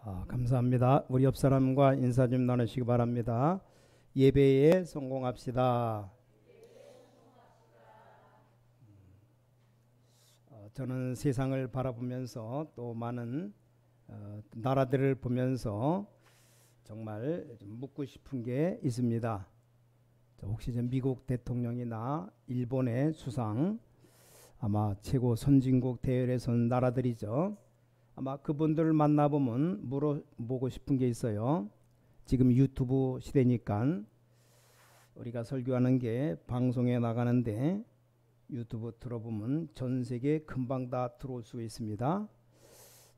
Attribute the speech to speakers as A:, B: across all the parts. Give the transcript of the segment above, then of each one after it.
A: 감사합니다. 우리 옆 사람과 인사 좀 나누시기 바랍니다. 예배에 성공합시다. 저는 세상을 바라보면서 또 많은 나라들을 보면서 정말 좀 묻고 싶은 게 있습니다. 혹시 미국 대통령이나 일본의 수상, 아마 최고 선진국 대열에 선 나라들이죠. 아마 그분들을 만나보면 물어보고 싶은 게 있어요. 지금 유튜브 시대니까 우리가 설교하는 게 방송에 나가는데 유튜브 들어보면 전 세계 금방 다 들어올 수 있습니다.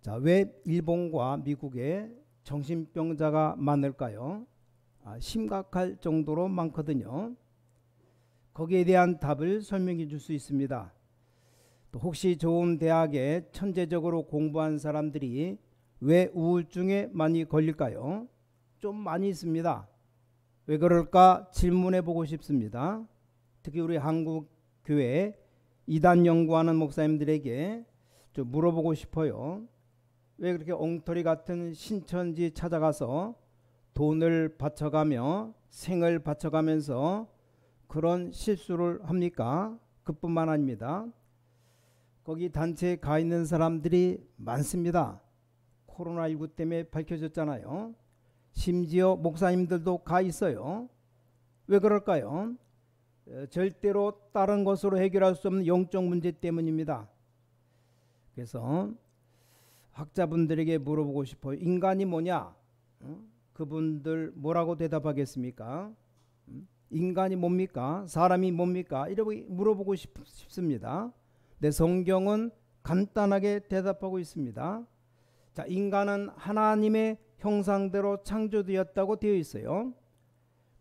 A: 자, 왜 일본과 미국에 정신병자가 많을까요? 심각할 정도로 많거든요. 거기에 대한 답을 설명해 줄 수 있습니다. 또 혹시 좋은 대학에 천재적으로 공부한 사람들이 왜 우울증에 많이 걸릴까요? 좀 많이 있습니다. 왜 그럴까 질문해 보고 싶습니다. 특히 우리 한국 교회 이단 연구하는 목사님들에게 좀 물어보고 싶어요. 왜 그렇게 엉터리 같은 신천지 찾아가서 돈을 바쳐가며 생을 바쳐가면서 그런 실수를 합니까? 그뿐만 아닙니다. 거기 단체에 가 있는 사람들이 많습니다. 코로나19 때문에 밝혀졌잖아요. 심지어 목사님들도 가 있어요. 왜 그럴까요? 절대로 다른 것으로 해결할 수 없는 영적 문제 때문입니다. 그래서 학자분들에게 물어보고 싶어요. 인간이 뭐냐? 그분들 뭐라고 대답하겠습니까? 인간이 뭡니까? 사람이 뭡니까? 이렇게 물어보고 싶습니다. 내 성경은 간단하게 대답하고 있습니다. 자, 인간은 하나님의 형상대로 창조되었다고 되어 있어요.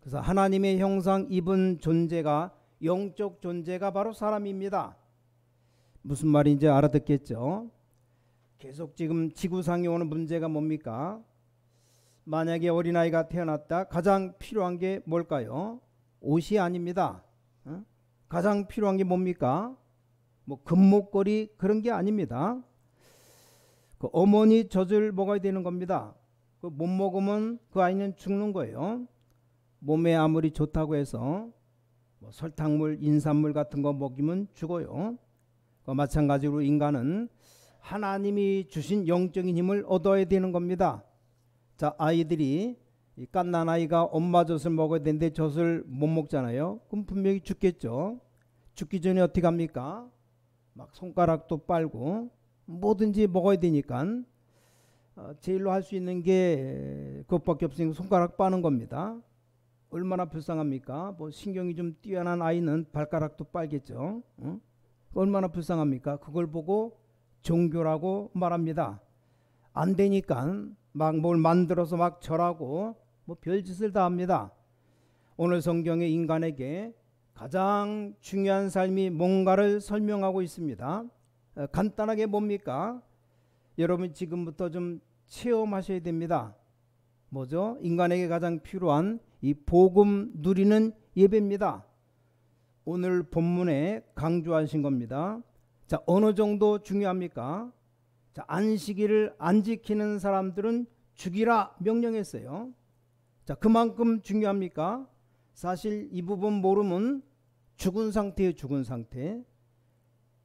A: 그래서 하나님의 형상 입은 존재가 영적 존재가 바로 사람입니다. 무슨 말인지 알아듣겠죠? 계속 지금 지구상에 오는 문제가 뭡니까? 만약에 어린아이가 태어났다. 가장 필요한 게 뭘까요? 옷이 아닙니다. 가장 필요한 게 뭡니까? 뭐 금목걸이 그런 게 아닙니다. 그 어머니 젖을 먹어야 되는 겁니다. 그 못 먹으면 그 아이는 죽는 거예요. 몸에 아무리 좋다고 해서 뭐 설탕물, 인삼물 같은 거 먹이면 죽어요. 마찬가지로 인간은 하나님이 주신 영적인 힘을 얻어야 되는 겁니다. 자, 아이들이 이 갓난 아이가 엄마 젖을 먹어야 되는데 젖을 못 먹잖아요. 그럼 분명히 죽겠죠. 죽기 전에 어떻게 합니까? 막 손가락도 빨고 뭐든지 먹어야 되니까 제일로 할 수 있는 게 그것밖에 없으니까 손가락 빠는 겁니다. 얼마나 불쌍합니까? 뭐 신경이 좀 뛰어난 아이는 발가락도 빨겠죠. 얼마나 불쌍합니까? 그걸 보고 종교라고 말합니다. 안 되니까 막 뭘 만들어서 막 절하고 뭐 별짓을 다 합니다. 오늘 성경의 인간에게 가장 중요한 삶이 뭔가를 설명하고 있습니다. 간단하게 뭡니까? 여러분 지금부터 좀 체험하셔야 됩니다. 뭐죠? 인간에게 가장 필요한 이 복음 누리는 예배입니다. 오늘 본문에 강조하신 겁니다. 자, 어느 정도 중요합니까? 자, 안식일을 안 지키는 사람들은 죽이라 명령했어요. 자, 그만큼 중요합니까? 사실 이 부분 모르면 죽은 상태예요. 죽은 상태.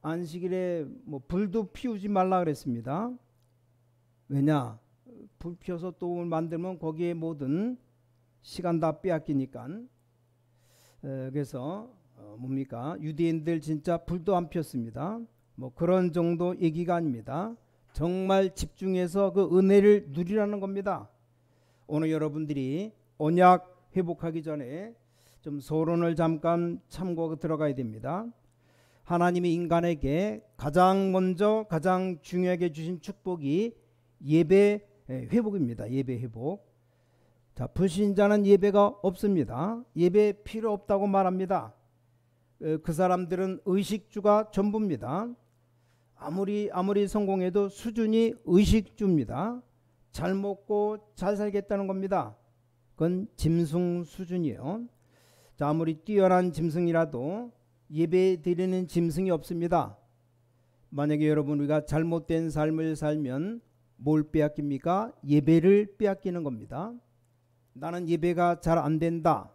A: 안식일에 뭐 불도 피우지 말라 그랬습니다. 왜냐? 불 피워서 또 만들면 거기에 모든 시간 다 빼앗기니까. 그래서 뭡니까? 유대인들 진짜 불도 안 피웠습니다. 뭐 그런 정도 얘기가 아닙니다. 정말 집중해서 그 은혜를 누리라는 겁니다. 오늘 여러분들이 언약 회복하기 전에 좀 서론을 잠깐 참고하고 들어가야 됩니다. 하나님이 인간에게 가장 먼저 가장 중요하게 주신 축복이 예배 회복입니다. 예배 회복. 자, 불신자는 예배가 없습니다. 예배 필요 없다고 말합니다. 그 사람들은 의식주가 전부입니다. 아무리 성공해도 수준이 의식주입니다. 잘 먹고 잘 살겠다는 겁니다. 그건 짐승 수준이에요. 자, 아무리 뛰어난 짐승이라도 예배 드리는 짐승이 없습니다. 만약에 여러분 우리가 잘못된 삶을 살면 뭘 빼앗깁니까? 예배를 빼앗기는 겁니다. 나는 예배가 잘 안 된다.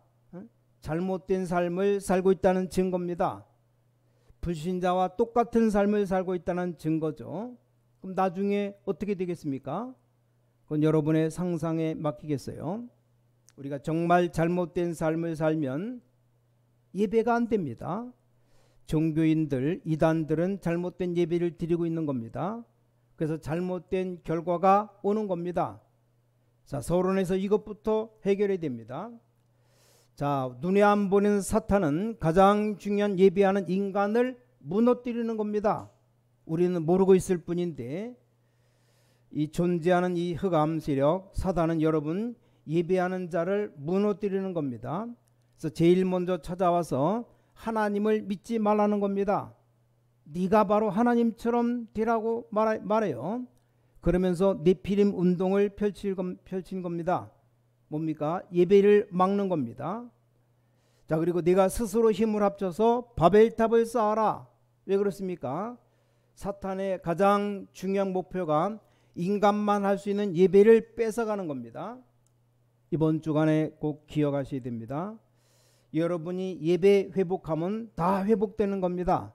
A: 잘못된 삶을 살고 있다는 증거입니다. 불신자와 똑같은 삶을 살고 있다는 증거죠. 그럼 나중에 어떻게 되겠습니까? 그건 여러분의 상상에 맡기겠어요. 우리가 정말 잘못된 삶을 살면 예배가 안 됩니다. 종교인들, 이단들은 잘못된 예배를 드리고 있는 겁니다. 그래서 잘못된 결과가 오는 겁니다. 자, 서론에서 이것부터 해결해야 됩니다. 자, 눈에 안 보이는 사탄은 가장 중요한 예배하는 인간을 무너뜨리는 겁니다. 우리는 모르고 있을 뿐인데 이 존재하는 이 흑암 세력 사단은 여러분 예배하는 자를 무너뜨리는 겁니다. 그래서 제일 먼저 찾아와서 하나님을 믿지 말라는 겁니다. 네가 바로 하나님처럼 되라고 말해요. 그러면서 네피림 운동을 펼친 겁니다. 뭡니까? 예배를 막는 겁니다. 자, 그리고 네가 스스로 힘을 합쳐서 바벨탑을 쌓아라. 왜 그렇습니까? 사탄의 가장 중요한 목표가 인간만 할 수 있는 예배를 뺏어가는 겁니다. 이번 주간에 꼭 기억하셔야 됩니다. 여러분이 예배 회복하면 다 회복되는 겁니다.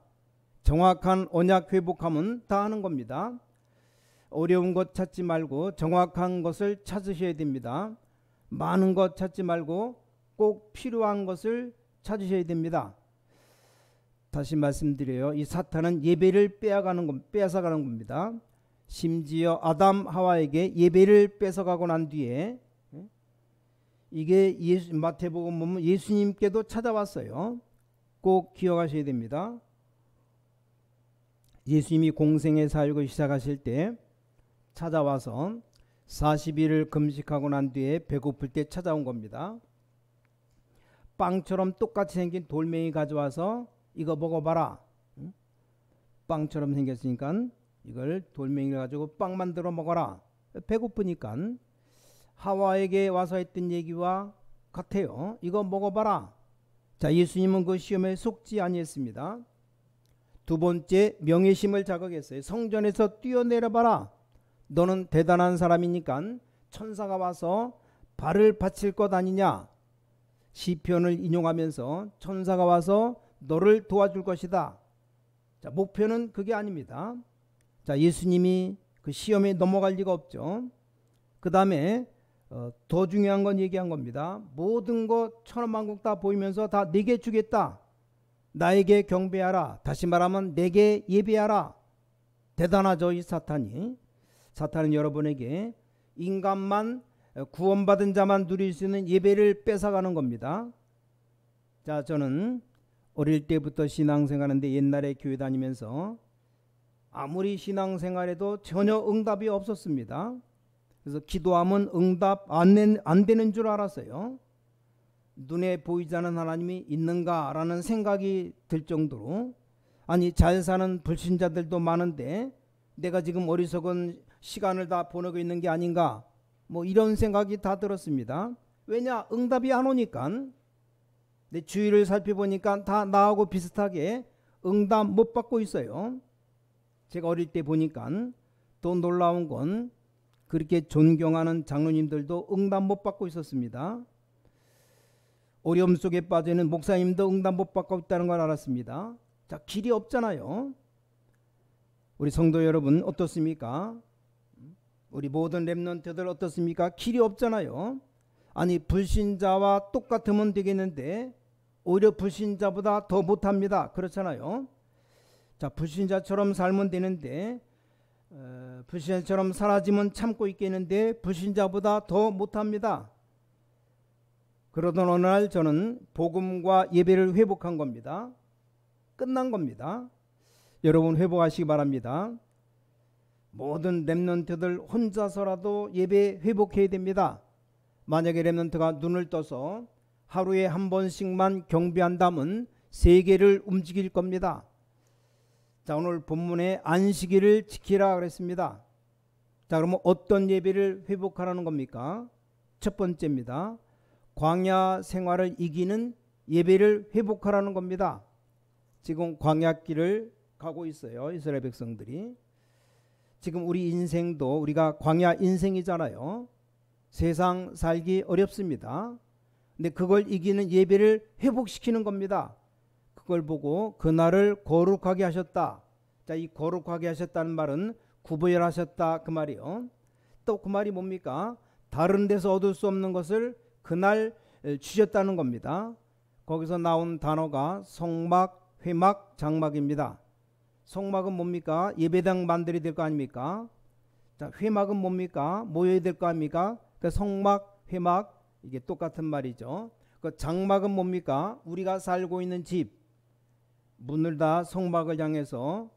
A: 정확한 언약 회복하면 다 하는 겁니다. 어려운 것 찾지 말고 정확한 것을 찾으셔야 됩니다. 많은 것 찾지 말고 꼭 필요한 것을 찾으셔야 됩니다. 다시 말씀드려요. 이 사탄은 예배를 뺏어가는 겁니다. 심지어 아담 하와에게 예배를 뺏어가고 난 뒤에 이게 마태복음 보면 예수님께도 찾아왔어요. 꼭 기억하셔야 됩니다. 예수님이 공생의 사역을 시작하실 때 찾아와서 40일을 금식하고 난 뒤에 배고플 때 찾아온 겁니다. 빵처럼 똑같이 생긴 돌멩이 가져와서 이거 먹어봐라. 빵처럼 생겼으니까 이걸 돌멩이를 가지고 빵 만들어 먹어라. 배고프니까 하와에게 와서 했던 얘기와 같아요. 이거 먹어봐라. 자, 예수님은 그 시험에 속지 아니했습니다. 두 번째, 명예심을 자극했어요. 성전에서 뛰어내려봐라. 너는 대단한 사람이니까 천사가 와서 발을 받칠 것 아니냐. 시편을 인용하면서 천사가 와서 너를 도와줄 것이다. 자, 목표는 그게 아닙니다. 자, 예수님이 그 시험에 넘어갈 리가 없죠. 그 다음에 더 중요한 건 얘기한 겁니다. 모든 것 천하만국 다 보이면서 다 내게 주겠다. 나에게 경배하라. 다시 말하면 내게 예배하라. 대단하죠, 이 사탄이. 사탄은 여러분에게 인간만 구원받은 자만 누릴 수 있는 예배를 뺏어가는 겁니다. 자, 저는 어릴 때부터 신앙생활하는데 옛날에 교회 다니면서 아무리 신앙생활해도 전혀 응답이 없었습니다. 그래서 기도하면 응답 안 되는 줄 알았어요. 눈에 보이지 않는 하나님이 있는가라는 생각이 들 정도로, 아니 잘 사는 불신자들도 많은데 내가 지금 어리석은 시간을 다 보내고 있는 게 아닌가, 뭐 이런 생각이 다 들었습니다. 왜냐? 응답이 안 오니까. 내 주위를 살펴보니까 다 나하고 비슷하게 응답 못 받고 있어요. 제가 어릴 때 보니까 또 놀라운 건 그렇게 존경하는 장로님들도 응답 못 받고 있었습니다. 어려움 속에 빠지는 목사님도 응답 못 받고 있다는 걸 알았습니다. 자, 길이 없잖아요. 우리 성도 여러분 어떻습니까? 우리 모든 렘넌트들 어떻습니까? 길이 없잖아요. 아니 불신자와 똑같으면 되겠는데 오히려 불신자보다 더 못합니다. 그렇잖아요. 자, 불신자처럼 살면 되는데 불신자처럼 사라지면 참고 있겠는데 불신자보다 더 못합니다. 그러던 어느 날 저는 복음과 예배를 회복한 겁니다. 끝난 겁니다. 여러분 회복하시기 바랍니다. 모든 렘넌트들 혼자서라도 예배 회복해야 됩니다. 만약에 렘넌트가 눈을 떠서 하루에 한 번씩만 경배한다면 세계를 움직일 겁니다. 자, 오늘 본문에 안식일을 지키라 그랬습니다. 자, 그러면 어떤 예배를 회복하라는 겁니까? 첫 번째입니다. 광야 생활을 이기는 예배를 회복하라는 겁니다. 지금 광야길을 가고 있어요, 이스라엘 백성들이. 지금 우리 인생도 우리가 광야 인생이잖아요. 세상 살기 어렵습니다. 근데 그걸 이기는 예배를 회복시키는 겁니다. 그걸 보고 그날을 거룩하게 하셨다. 자, 이 거룩하게 하셨다는 말은 구별하셨다 그 말이요. 또 그 말이 뭡니까? 다른 데서 얻을 수 없는 것을 그날 주셨다는 겁니다. 거기서 나온 단어가 성막, 회막, 장막입니다. 성막은 뭡니까? 예배당 만들어야 될 거 아닙니까? 자, 회막은 뭡니까? 모여야 될 거 아닙니까? 그 성막, 회막 이게 똑같은 말이죠. 그 장막은 뭡니까? 우리가 살고 있는 집 문을 다 성막을 향해서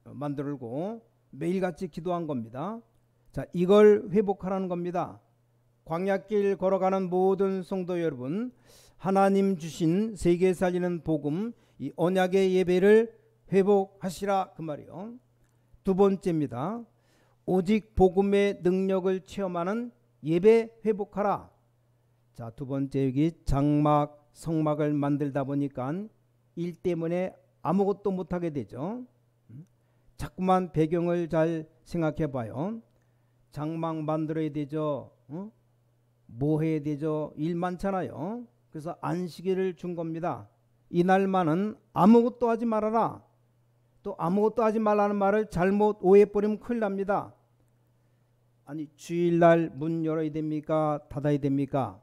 A: 만들고 매일같이 기도한 겁니다. 자, 이걸 회복하라는 겁니다. 광야길 걸어가는 모든 성도 여러분, 하나님 주신 세계 살리는 복음, 이 언약의 예배를 회복하시라 그 말이요. 두 번째입니다. 오직 복음의 능력을 체험하는 예배 회복하라. 자, 두 번째 여기 장막, 성막을 만들다 보니까 일 때문에 아무것도 못하게 되죠. 자꾸만 배경을 잘 생각해 봐요. 장막 만들어야 되죠. 뭐 해야 되죠? 일 많잖아요. 그래서 안식일을 준 겁니다. 이날만은 아무것도 하지 말아라. 또 아무것도 하지 말라는 말을 잘못 오해해버리면 큰일 납니다. 아니 주일날 문 열어야 됩니까? 닫아야 됩니까?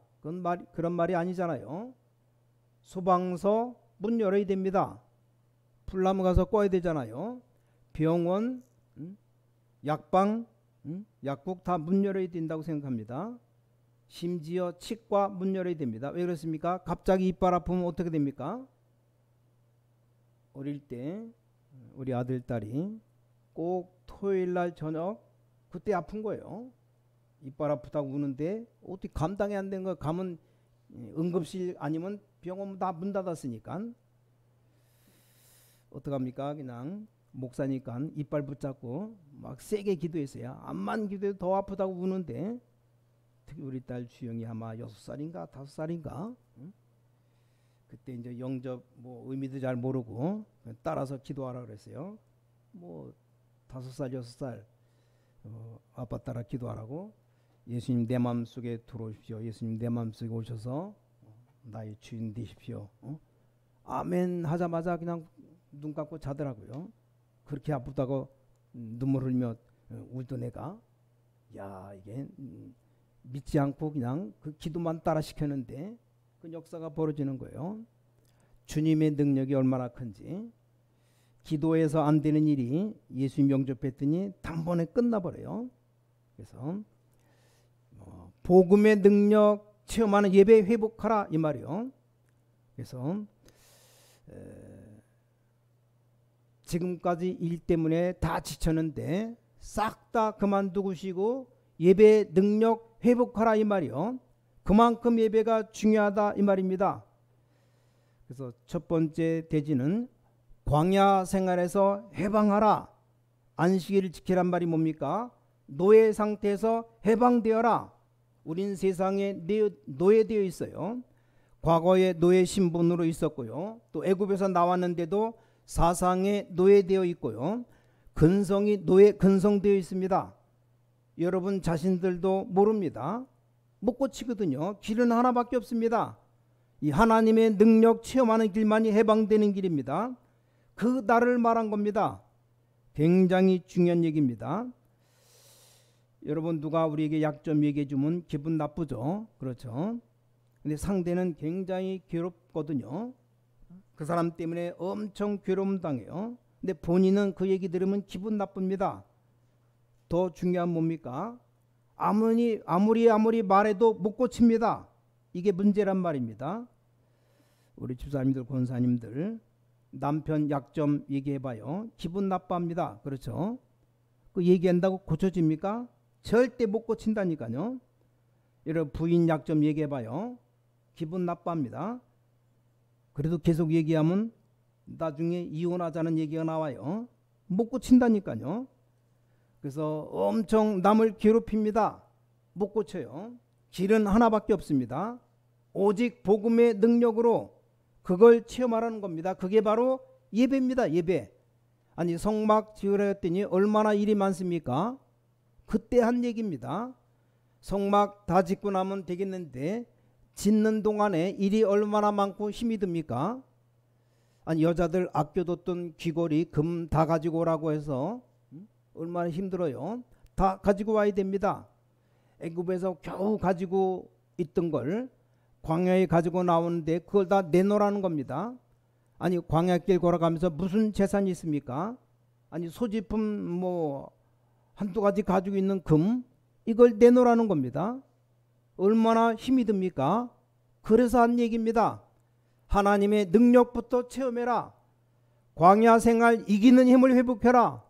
A: 그런 말이 아니잖아요. 소방서 문 열어야 됩니다. 풀나무 가서 꺼야 되잖아요. 병원, 약방, 약국 다 문 열어야 된다고 생각합니다. 심지어 치과 문 열어야 됩니다. 왜 그렇습니까? 갑자기 이빨 아프면 어떻게 됩니까? 어릴 때 우리 아들 딸이 꼭 토요일날 저녁 그때 아픈 거예요. 이빨 아프다고 우는데 어떻게 감당이 안 된 거예요. 가면 응급실 아니면 병원 다 문 닫았으니까 어떡합니까? 그냥 목사니까 이빨 붙잡고 막 세게 기도했어요. 암만 기도해도 더 아프다고 우는데 특히 우리 딸 주영이 아마 6살인가 5살인가 그때 이제 영접 뭐 의미도 잘 모르고 따라서 기도하라 그랬어요. 뭐 5살 6살 아빠 따라 기도하라고. 예수님 내 마음속에 들어오십시오. 예수님 내 마음속에 오셔서 나의 주인 되십시오. 아멘 하자마자 그냥 눈 감고 자더라고요. 그렇게 아프다고 눈물 흘며 울던 애가 야 이게 믿지 않고 그냥 그 기도만 따라 시켰는데 그 역사가 벌어지는 거예요. 주님의 능력이 얼마나 큰지. 기도해서 안 되는 일이 예수님 영접했더니 단번에 끝나버려요. 그래서 복음의 능력 체험하는 예배 회복하라 이 말이요. 그래서 지금까지 일 때문에 다 지쳤는데 싹 다 그만두시고 예배 능력 회복하라 이 말이요. 그만큼 예배가 중요하다 이 말입니다. 그래서 첫 번째 대지는 광야 생활에서 해방하라. 안식일을 지키란 말이 뭡니까? 노예 상태에서 해방되어라. 우린 세상에 노예되어 있어요. 과거에 노예 신분으로 있었고요. 또 애굽에서 나왔는데도 사상에 노예되어 있고요. 근성되어 있습니다. 여러분 자신들도 모릅니다. 못 고치거든요. 길은 하나밖에 없습니다. 이 하나님의 능력 체험하는 길만이 해방되는 길입니다. 그 날을 말한 겁니다. 굉장히 중요한 얘기입니다. 여러분 누가 우리에게 약점 얘기해 주면 기분 나쁘죠. 그렇죠. 근데 상대는 굉장히 괴롭거든요. 그 사람 때문에 엄청 괴로움 당해요. 근데 본인은 그 얘기 들으면 기분 나쁩니다. 더 중요한 뭡니까? 아무리 말해도 못 고칩니다. 이게 문제란 말입니다. 우리 집사님들 권사님들 남편 약점 얘기해봐요. 기분 나빠합니다. 그렇죠? 그 얘기한다고 고쳐집니까? 절대 못 고친다니까요. 여러분 부인 약점 얘기해봐요. 기분 나빠합니다. 그래도 계속 얘기하면 나중에 이혼하자는 얘기가 나와요. 못 고친다니까요. 그래서 엄청 남을 괴롭힙니다. 못 고쳐요. 길은 하나밖에 없습니다. 오직 복음의 능력으로 그걸 체험하라는 겁니다. 그게 바로 예배입니다. 예배. 아니 성막 지으려 했더니 얼마나 일이 많습니까? 그때 한 얘기입니다. 성막 다 짓고 나면 되겠는데 짓는 동안에 일이 얼마나 많고 힘이 듭니까? 아니 여자들 아껴뒀던 귀걸이 금 다 가지고 오라고 해서 얼마나 힘들어요. 다 가지고 와야 됩니다. 애굽에서 겨우 가지고 있던 걸 광야에 가지고 나오는데 그걸 다 내놓으라는 겁니다. 아니 광야길 걸어가면서 무슨 재산이 있습니까? 아니 소지품 뭐 한두 가지 가지고 있는 금 이걸 내놓으라는 겁니다. 얼마나 힘이 듭니까? 그래서 한 얘기입니다. 하나님의 능력부터 체험해라. 광야 생활 이기는 힘을 회복해라.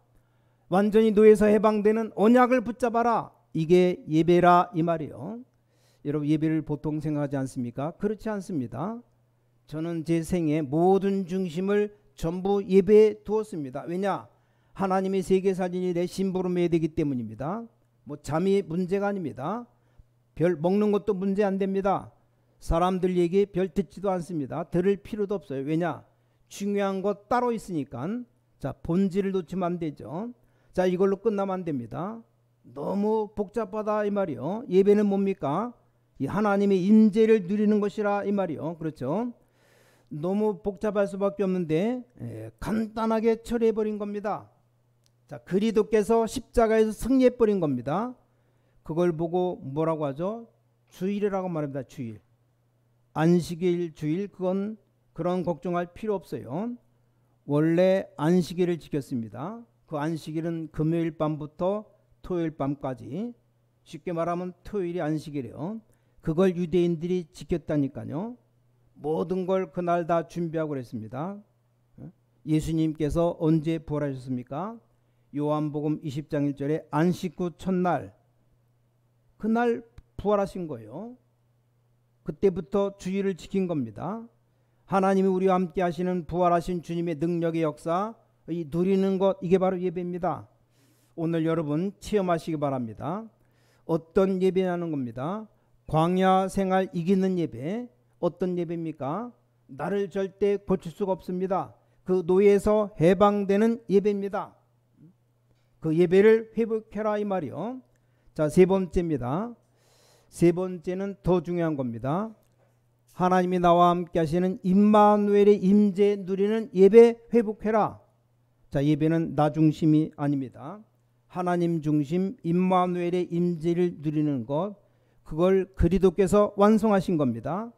A: 완전히 노예에서 해방되는 언약을 붙잡아라. 이게 예배라 이 말이요. 여러분 예배를 보통 생각하지 않습니까? 그렇지 않습니다. 저는 제 생애 모든 중심을 전부 예배에 두었습니다. 왜냐? 하나님의 세계사진이 내 심부름해야 되기 때문입니다. 뭐 잠이 문제가 아닙니다. 별 먹는 것도 문제 안 됩니다. 사람들 얘기 별 듣지도 않습니다. 들을 필요도 없어요. 왜냐? 중요한 것 따로 있으니까. 자, 본질을 놓치면 안 되죠. 자, 이걸로 끝나면 안 됩니다. 너무 복잡하다 이 말이요. 예배는 뭡니까? 이 하나님의 임재를 누리는 것이라 이 말이요. 그렇죠? 너무 복잡할 수밖에 없는데 간단하게 처리해버린 겁니다. 자, 그리스도께서 십자가에서 승리해버린 겁니다. 그걸 보고 뭐라고 하죠? 주일이라고 말합니다. 주일. 안식일 주일 그건 그런 걱정할 필요 없어요. 원래 안식일을 지켰습니다. 그 안식일은 금요일 밤부터 토요일 밤까지, 쉽게 말하면 토요일이 안식일이에요. 그걸 유대인들이 지켰다니까요. 모든 걸 그날 다 준비하고 그랬습니다. 예수님께서 언제 부활하셨습니까? 요한복음 20장 1절에 안식 후 첫날, 그날 부활하신 거예요. 그때부터 주일을 지킨 겁니다. 하나님이 우리와 함께 하시는 부활하신 주님의 능력의 역사, 이 누리는 것, 이게 바로 예배입니다. 오늘 여러분 체험하시기 바랍니다. 어떤 예배냐는 겁니다. 광야 생활 이기는 예배. 어떤 예배입니까? 나를 절대 고칠 수가 없습니다. 그 노예에서 해방되는 예배입니다. 그 예배를 회복해라 이 말이요. 자, 세 번째입니다. 세 번째는 더 중요한 겁니다. 하나님이 나와 함께 하시는 임마누엘의 임재 누리는 예배 회복해라. 자, 예배는 나 중심이 아닙니다. 하나님 중심 임마누엘의 임재를 누리는 것, 그걸 그리스도께서 완성하신 겁니다.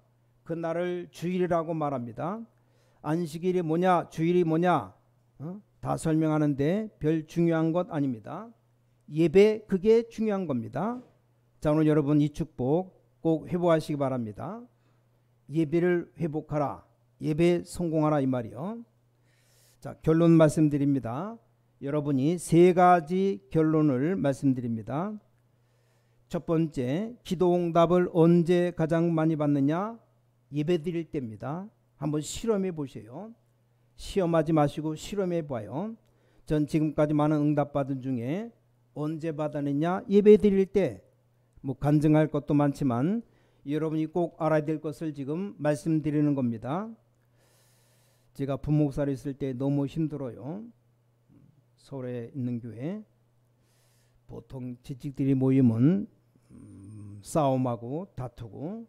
A: 그날을 주일이라고 말합니다. 안식일이 뭐냐, 주일이 뭐냐 다 설명하는데 별 중요한 것 아닙니다. 예배, 그게 중요한 겁니다. 자, 오늘 여러분 이 축복 꼭 회복하시기 바랍니다. 예배를 회복하라, 예배 성공하라 이 말이요. 자, 결론 말씀드립니다. 여러분이 세 가지 결론을 말씀드립니다. 첫 번째, 기도 응답을 언제 가장 많이 받느냐? 예배 드릴 때입니다. 한번 실험해 보세요. 시험하지 마시고 실험해 봐요. 전 지금까지 많은 응답 받은 중에 언제 받았느냐? 예배 드릴 때. 뭐 간증할 것도 많지만 여러분이 꼭 알아야 될 것을 지금 말씀드리는 겁니다. 제가 부목사로 있을 때 너무 힘들어요. 서울에 있는 교회 보통 지식들이 모이면 싸움하고 다투고,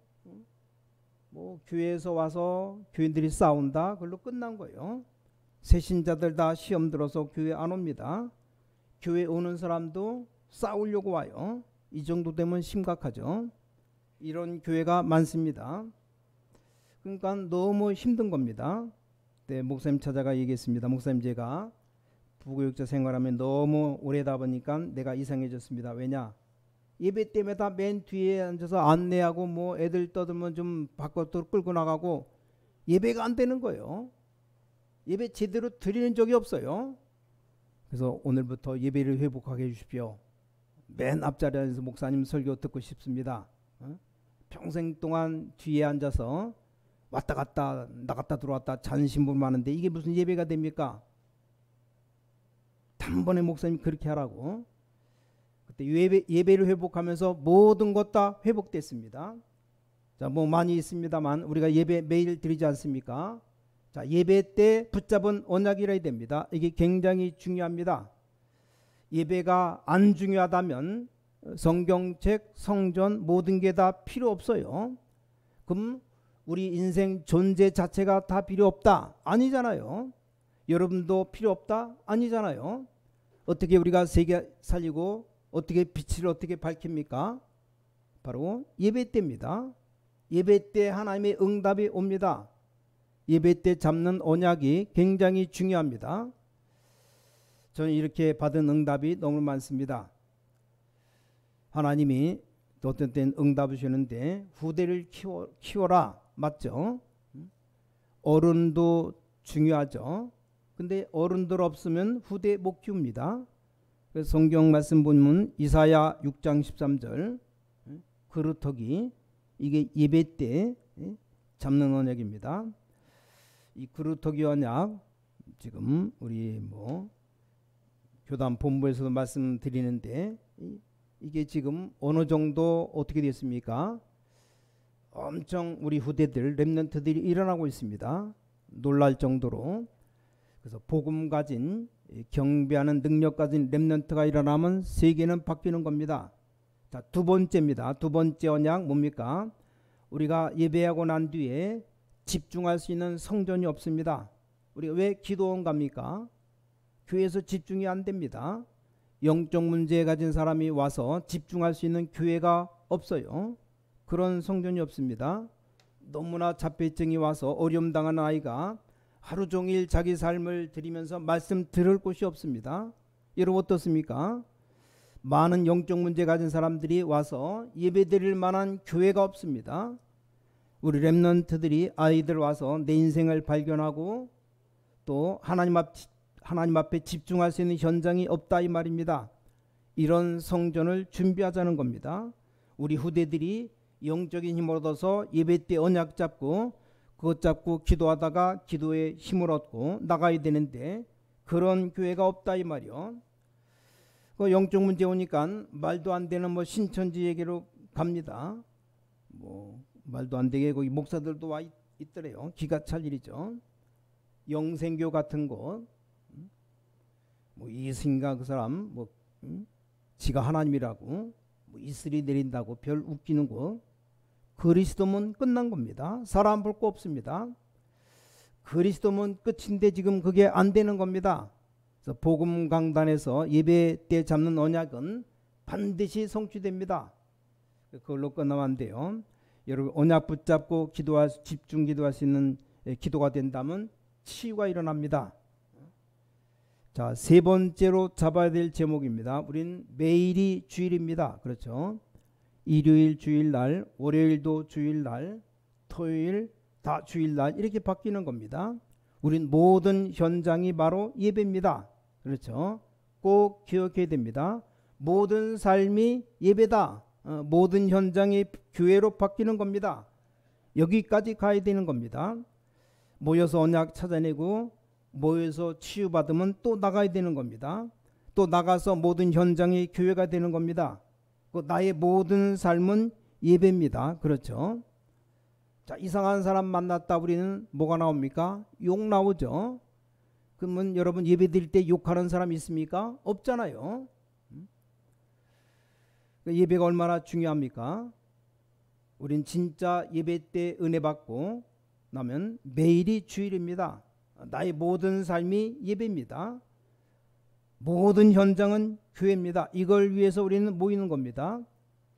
A: 뭐 교회에서 와서 교인들이 싸운다, 그걸로 끝난 거예요. 새신자들 다 시험 들어서 교회 안 옵니다. 교회 오는 사람도 싸우려고 와요. 이 정도 되면 심각하죠. 이런 교회가 많습니다. 그러니까 너무 힘든 겁니다. 네, 목사님 찾아가 얘기했습니다. 목사님, 제가 부교육자 생활하면 너무 오래다 보니까 내가 이상해졌습니다. 왜냐? 예배 때문에 다 맨 뒤에 앉아서 안내하고 뭐 애들 떠들면 좀 밖으로 끌고 나가고 예배가 안 되는 거예요. 예배 제대로 드리는 적이 없어요. 그래서 오늘부터 예배를 회복하게 해주십시오. 맨 앞자리에서 목사님 설교 듣고 싶습니다. 평생 동안 뒤에 앉아서 왔다 갔다 나갔다 들어왔다 잔심부름 하는데 이게 무슨 예배가 됩니까? 단번에 목사님 그렇게 하라고. 그때 예배를 회복하면서 모든 것 다 회복됐습니다. 자, 뭐 많이 있습니다만 우리가 예배 매일 드리지 않습니까? 자, 예배 때 붙잡은 언약이라 해야 됩니다. 이게 굉장히 중요합니다. 예배가 안 중요하다면 성경책, 성전 모든 게 다 필요 없어요. 그럼 우리 인생 존재 자체가 다 필요 없다? 아니잖아요. 여러분도 필요 없다? 아니잖아요. 어떻게 우리가 세계 살리고 어떻게 빛을 어떻게 밝힙니까? 바로 예배 때입니다. 예배 때 하나님의 응답이 옵니다. 예배 때 잡는 언약이 굉장히 중요합니다. 저는 이렇게 받은 응답이 너무 많습니다. 하나님이 어떤 때는 응답을 주는데 후대를 키워라. 맞죠? 어른도 중요하죠. 근데 어른들 없으면 후대 못 키웁니다. 그래서 성경 말씀 보면 이사야 6장 13절 그루터기 이게 예배 때 잡는 언약입니다. 이 그루터기 언약 지금 우리 교단 본부에서도 말씀드리는데 이게 지금 어느 정도 어떻게 됐습니까? 엄청 우리 후대들 렘넌트들이 일어나고 있습니다. 놀랄 정도로. 그래서 복음 가진 경배하는 능력 가진 렘넌트가 일어나면 세계는 바뀌는 겁니다. 자, 두 번째입니다. 두 번째 언약 뭡니까? 우리가 예배하고 난 뒤에 집중할 수 있는 성전이 없습니다. 우리가 왜 기도원 갑니까? 교회에서 집중이 안 됩니다. 영적 문제 가진 사람이 와서 집중할 수 있는 교회가 없어요. 그런 성전이 없습니다. 너무나 자폐증이 와서 어려움 당하는 아이가 하루 종일 자기 삶을 드리면서 말씀 들을 곳이 없습니다. 여러분 어떻습니까? 많은 영적 문제 가진 사람들이 와서 예배 드릴 만한 교회가 없습니다. 우리 렘넌트들이 아이들 와서 내 인생을 발견하고 또 하나님 앞에 집중할 수 있는 현장이 없다 이 말입니다. 이런 성전을 준비하자는 겁니다. 우리 후대들이 영적인 힘을 얻어서 예배 때 언약 잡고 그것 잡고 기도하다가 기도에 힘을 얻고 나가야 되는데 그런 교회가 없다 이 말이요. 그 영적 문제 오니까 말도 안 되는 신천지 얘기로 갑니다. 말도 안 되게 거기 목사들도 와 있더래요. 기가 찰 일이죠. 영생교 같은 곳 이승인가 그 사람 지가 하나님이라고 이슬이 내린다고 별 웃기는 거 그리스도면 끝난 겁니다. 사람 볼 거 없습니다. 그리스도면 끝인데 지금 그게 안 되는 겁니다. 그래서 복음 강단에서 예배 때 잡는 언약은 반드시 성취됩니다. 그걸로 끝나면 안 돼요. 여러분 언약 붙잡고 집중 기도할 수 있는 기도가 된다면 치유가 일어납니다. 자, 세 번째로 잡아야 될 제목입니다. 우린 매일이 주일입니다. 그렇죠? 일요일 주일날, 월요일도 주일날, 토요일 다 주일날 이렇게 바뀌는 겁니다. 우린 모든 현장이 바로 예배입니다. 그렇죠? 꼭 기억해야 됩니다. 모든 삶이 예배다. 모든 현장이 교회로 바뀌는 겁니다. 여기까지 가야 되는 겁니다. 모여서 언약 찾아내고 모여서 치유받으면 또 나가야 되는 겁니다. 또 나가서 모든 현장이 교회가 되는 겁니다. 나의 모든 삶은 예배입니다. 그렇죠? 자, 이상한 사람 만났다 우리는 뭐가 나옵니까? 욕 나오죠. 그러면 여러분 예배 드릴 때 욕하는 사람 있습니까? 없잖아요. 예배가 얼마나 중요합니까? 우린 진짜 예배 때 은혜 받고 나면 매일이 주일입니다. 나의 모든 삶이 예배입니다. 모든 현장은 교회입니다. 이걸 위해서 우리는 모이는 겁니다.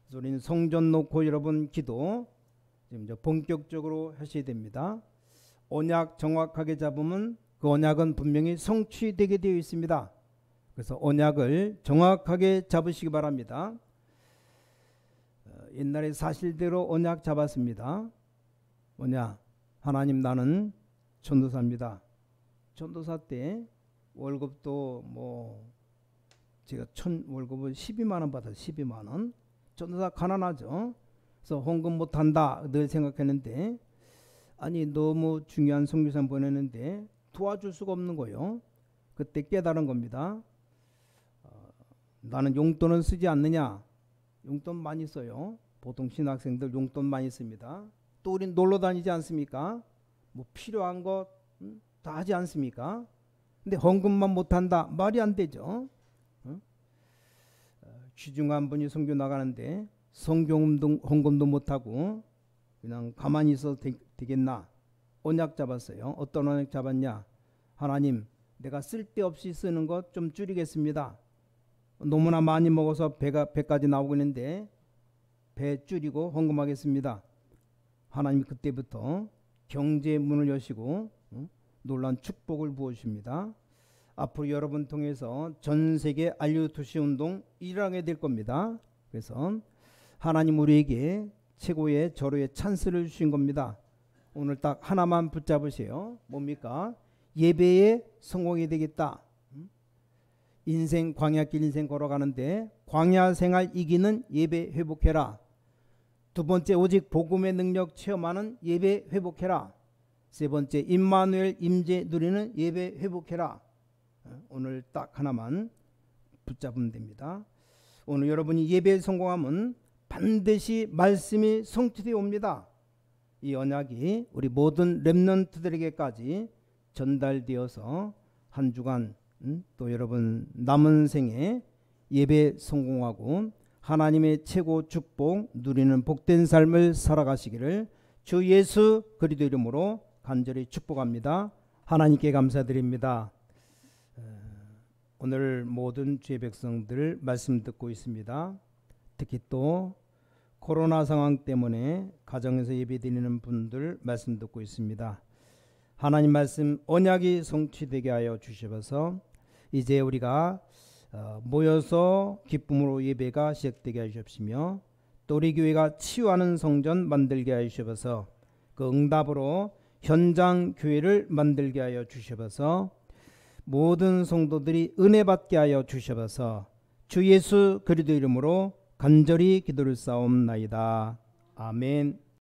A: 그래서 우리는 성전 놓고 여러분 기도 지금 이제 본격적으로 하셔야 됩니다. 언약 정확하게 잡으면 그 언약은 분명히 성취되게 되어 있습니다. 그래서 언약을 정확하게 잡으시기 바랍니다. 옛날에 사실대로 언약 잡았습니다. 뭐냐? 하나님 나는 전도사입니다. 전도사 때 월급도 제가 월급을 12만 원 받아요. 12만 원. 전도사 가난하죠. 그래서 헌금 못한다 늘 생각했는데 아니 너무 중요한 선교사 보내는데 도와줄 수가 없는 거예요. 그때 깨달은 겁니다. 나는 용돈은 쓰지 않느냐. 용돈 많이 써요. 보통 신학생들 용돈 많이 씁니다. 또 우린 놀러 다니지 않습니까? 필요한 거 다 하지 않습니까? 근데 헌금만 못한다, 말이 안 되죠. 취중한 분이 선교 나가는데 헌금도 못하고 그냥 가만히 있어도 되겠나? 언약 잡았어요. 어떤 언약 잡았냐? 하나님, 내가 쓸데없이 쓰는 것 좀 줄이겠습니다. 너무나 많이 먹어서 배까지 나오고 있는데 배 줄이고 헌금하겠습니다. 하나님이 그때부터 경제의 문을 여시고 놀라운 축복을 부어주십니다. 앞으로 여러분 통해서 전 세계 알류투시 운동 일어나게 될 겁니다. 그래서 하나님 우리에게 최고의 절호의 찬스를 주신 겁니다. 오늘 딱 하나만 붙잡으세요. 뭡니까? 예배에 성공이 되겠다. 인생 광야길 인생 걸어가는데 광야 생활 이기는 예배 회복해라. 두 번째, 오직 복음의 능력 체험하는 예배 회복해라. 세 번째, 임마누엘 임재 누리는 예배 회복해라. 오늘 딱 하나만 붙잡으면 됩니다. 오늘 여러분이 예배에 성공하면 반드시 말씀이 성취되어 옵니다. 이 언약이 우리 모든 렘넌트들에게까지 전달되어서 한 주간 또 여러분 남은 생에 예배 성공하고 하나님의 최고 축복 누리는 복된 삶을 살아가시기를 주 예수 그리스도 이름으로 간절히 축복합니다. 하나님께 감사드립니다. 오늘 모든 주의 백성들 말씀 듣고 있습니다. 특히 또 코로나 상황 때문에 가정에서 예배드리는 분들 말씀 듣고 있습니다. 하나님 말씀 언약이 성취되게 하여 주셔서 이제 우리가 모여서 기쁨으로 예배가 시작되게 하시옵시며 또 우리 교회가 치유하는 성전 만들게 하여 주셔서 그 응답으로 현장 교회를 만들게 하여 주셔서 모든 성도들이 은혜 받게 하여 주셔서 주 예수 그리스도 이름으로 간절히 기도를 쌓옵나이다. 아멘.